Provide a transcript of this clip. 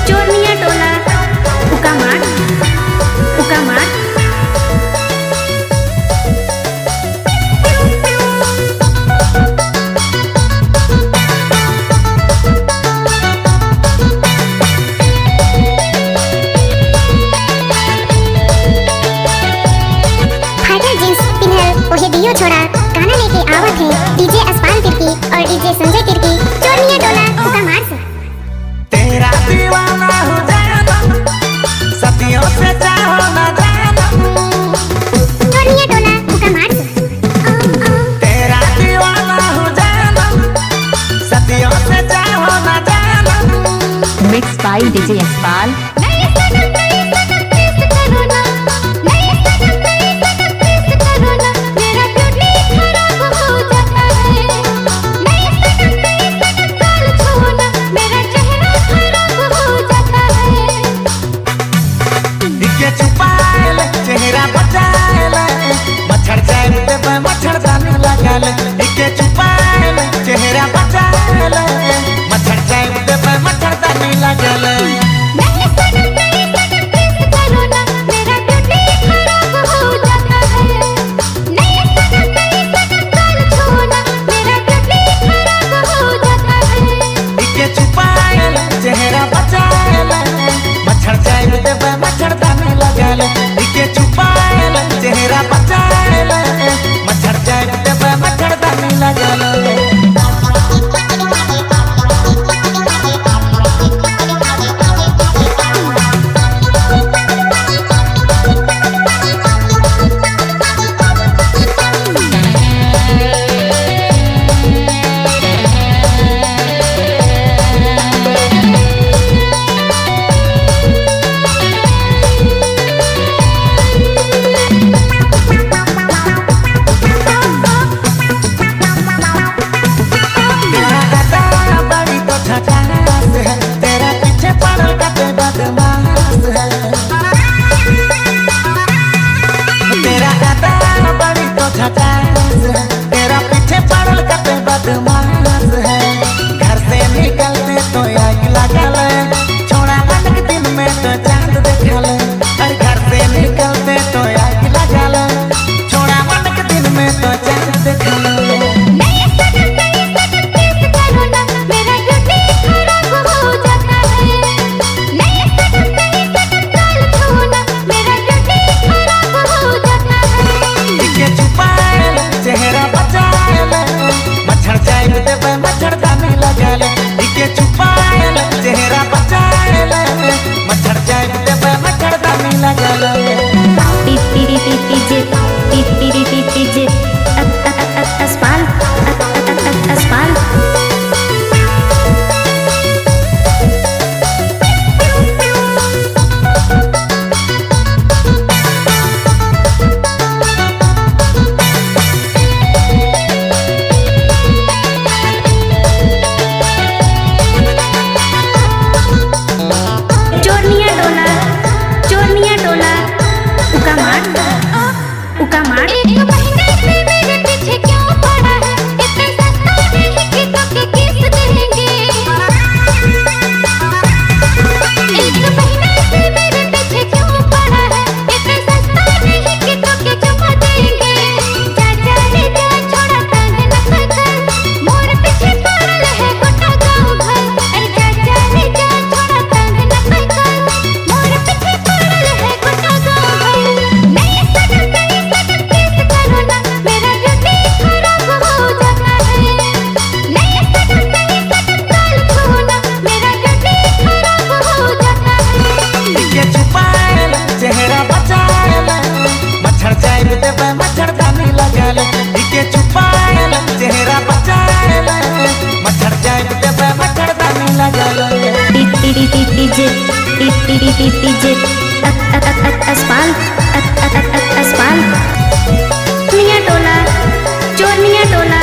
चोरनिया टोला उका मार दियो छोड़ा गाना लेके आवत है डीजे अस्पाल तिर्की और डीजे संजय तिर्की चोरनिया टोला उका मार से तेरा दीवाना हो जाना सदियों से चाहो ना जाना चोरनिया टोला उका मार से तेरा दीवाना हो जाना सदियों से चाहो ना जाना Mixed by DJ Aspaal. चेहरा बचाएला मच्छर जाए पे मच्छर दाने लगाले इके छुपाएला चेहरा बचाएला मच्छर जाए पे मच्छर दाने लगाले इके छुपाएला चेहरा बचाएला मच्छर जाए पे मच्छर दाने लगाले चेहरा बचाएला मच्छर जाए पे मच्छर दानी लगाले तेरा पीछे पड़ल कते बदमाश है घर से निकलते तो आग लगल छोड़ा अलग दिन में तो चांद देखल और घर से निकलते तो आग लगल छोड़ा अलग दिन में तो चांद देखल चेहरा बचाएला मच्छर जाए पे मच्छर दाने लगाले इके छुपाएला चेहरा बचाएला मच्छर जाए पे मच्छर दाने लगाले डीजे अस्पाल चोरनिया टोला उका मार एक महीने से मेरे पीछे क्यों पड़ा है इतने सस्ता नहीं कि तो के किस देंगे एक महीने से मेरे पीछे क्यों पड़ा है इतने सस्ता नहीं कि तो के चुपा देंगे जा रे जा छोड़ा तंग न कर मोर पीछे पड़ल है गोटा गाँव भर अरे जा रे जा छोड़ा तंग न कर मोर पीछे पड़ल है गोटा गाँव भर नहीं चेहरा बचाएला मच्छर जाए पे मच्छर दानी लगाले इके छुपाएला चेहरा बचाएला मच्छर जाए पे मच्छर दानी लगाले डीजे अस्पाल चोरनिया टोला